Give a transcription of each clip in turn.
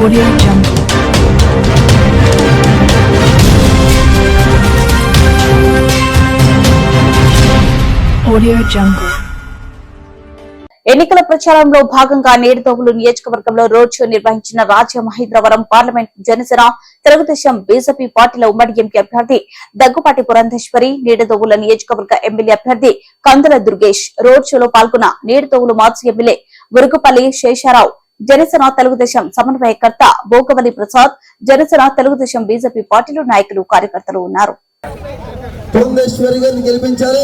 Audio Jungle. Audio Jungle. ఎన్నికల ప్రచారంలో భాగంగా నేడుతోగులు నియోజకవర్గంలో రోడ్ షో నిర్వహించిన రాజమహేంద్రవరం పార్లమెంట్ జనసేన తెలుగుదేశం బీజేపీ పార్టీల ఉమ్మడి ఎంపీ అభ్యర్థి దగ్గుపాటి పురంధేశ్వరి, నేడుతోగుల నియోజకవర్గ ఎమ్మెల్యే అభ్యర్థి కందుల దుర్గేష్ రోడ్ షోలో పాల్గొన్న నేడుతోగులు మాజీ ఎమ్మెల్యే గురుగుపల్లి శేషారావు, జనసేన తెలుగుదేశం సమన్వయకర్త భోగవల్లి ప్రసాద్, జనసేన తెలుగుదేశం బీజేపీ పార్టీలు నాయకులు కార్యకర్తలు ఉన్నారు. పురంధేశ్వరి గారిని గెలిపించాలి,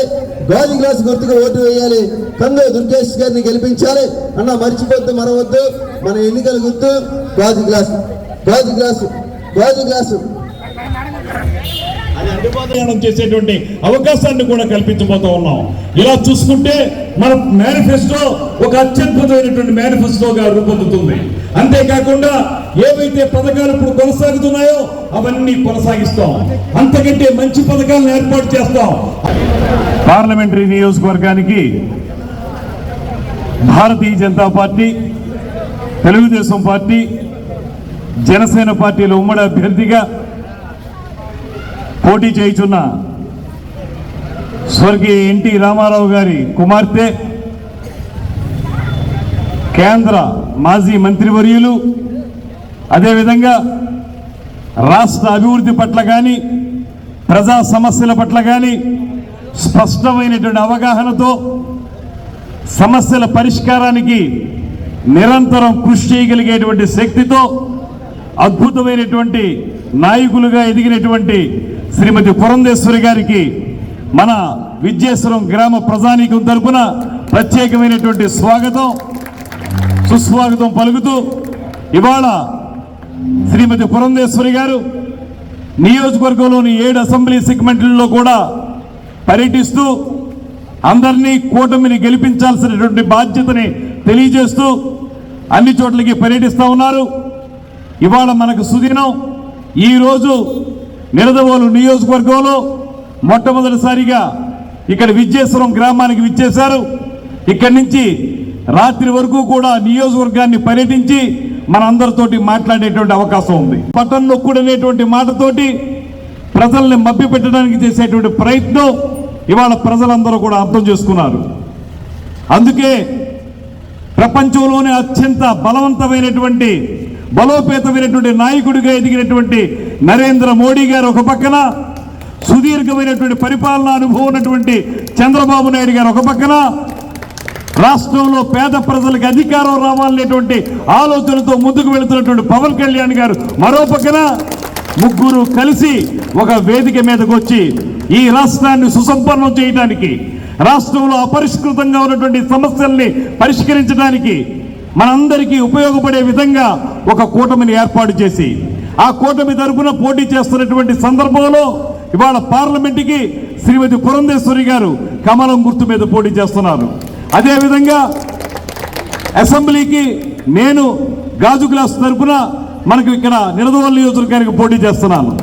గాజు గ్లాస్ గుర్తుగా ఓటు వేయాలి, కందుల దుర్గేష్ గారిని గెలిపించాలి అన్న మర్చిపోద్దు మరవద్దు. మన ఎన్నికల గుర్తు గాజు గ్లాసు, గాజు గ్లాసు, గాజు గ్లాసు. ప్రయాణం చేసేటువంటి అవకాశాన్ని కూడా కల్పించబోతా ఉన్నాం. ఇలా చూసుకుంటే మన మేనిఫెస్టో ఒక అత్యద్భుతమైనటువంటి మేనిఫెస్టోగా రూపొందుతుంది. అంతేకాకుండా ఏవైతే పథకాలు ఇప్పుడు కొనసాగుతున్నాయో అవన్నీ కొనసాగిస్తాం, అంతకంటే మంచి పథకాలను ఏర్పాటు చేస్తాం. పార్లమెంటరీ నియోజకవర్గానికి భారతీయ జనతా పార్టీ, తెలుగుదేశం పార్టీ, జనసేన పార్టీల ఉమ్మడి అభ్యర్థిగా పోటీ చేయుచున్న స్వర్గీయ ఎన్టీ రామారావు గారి కుమార్తె, కేంద్ర మాజీ మంత్రివర్యులు, అదేవిధంగా రాష్ట్ర అభివృద్ధి పట్ల కానీ ప్రజా సమస్యల పట్ల కానీ స్పష్టమైనటువంటి అవగాహనతో సమస్యల పరిష్కారానికి నిరంతరం కృషి చేయగలిగేటువంటి శక్తితో అద్భుతమైనటువంటి నాయకులుగా ఎదిగినటువంటి శ్రీమతి పురంధేశ్వరి గారికి మన విద్యేశ్వరం గ్రామ ప్రజానీకం తరపున ప్రత్యేకమైనటువంటి స్వాగతం సుస్వాగతం పలుకుతూ, ఇవాళ శ్రీమతి పురంధేశ్వరి గారు నియోజకవర్గంలోని 7 అసెంబ్లీ సెగ్మెంట్లలో కూడా పర్యటిస్తూ అందరినీ కూటమిని గెలిపించాల్సినటువంటి బాధ్యతని తెలియజేస్తూ అన్ని చోట్లకి పర్యటిస్తూ ఉన్నారు. ఇవాళ మనకు సుదినం. ఈరోజు నిడదవోలు నియోజకవర్గంలో మొట్టమొదటిసారిగా ఇక్కడ విద్యేశ్వరం గ్రామానికి విచ్చేశారు. ఇక్కడి నుంచి రాత్రి వరకు కూడా నియోజకవర్గాన్ని పర్యటించి మనందరితోటి మాట్లాడేటువంటి అవకాశం ఉంది. బటన్ నొక్కుడు అనేటువంటి మాటతోటి ప్రజల్ని మభ్యపెట్టడానికి చేసేటువంటి ప్రయత్నం ఇవాళ ప్రజలందరూ కూడా అర్థం చేసుకున్నారు. అందుకే ప్రపంచంలోనే అత్యంత బలవంతమైనటువంటి బలోపేతమైనటువంటి నాయకుడిగా ఎదిగినటువంటి నరేంద్ర మోడీ గారు ఒక పక్కన, సుదీర్ఘమైనటువంటి పరిపాలనా అనుభవం ఉన్నటువంటి చంద్రబాబు నాయుడు గారు ఒక పక్కన, రాష్ట్రంలో పేద ప్రజలకు అధికారం రావాలనేటువంటి ఆలోచనతో ముందుకు వెళుతున్నటువంటి పవన్ కళ్యాణ్ గారు మరో పక్కన, ముగ్గురు కలిసి ఒక వేదిక మీదకు వచ్చి ఈ రాష్ట్రాన్ని సుసంపన్నం చేయడానికి, రాష్ట్రంలో అపరిష్కృతంగా ఉన్నటువంటి సమస్యల్ని పరిష్కరించడానికి మనందరికీ ఉపయోగపడే విధంగా ఒక కూటమిని ఏర్పాటు చేసి ఆ కూటమి తరపున పోటీ చేస్తున్నటువంటి సందర్భంలో ఇవాళ పార్లమెంటుకి శ్రీమతి పురంధేశ్వరి గారు కమలం గుర్తు మీద పోటీ చేస్తున్నారు. అదేవిధంగా అసెంబ్లీకి నేను గాజు గ్లాస్ తరపున మనకు ఇక్కడ నిడదవోలు నియోజకవర్గానికి పోటీ చేస్తున్నాను.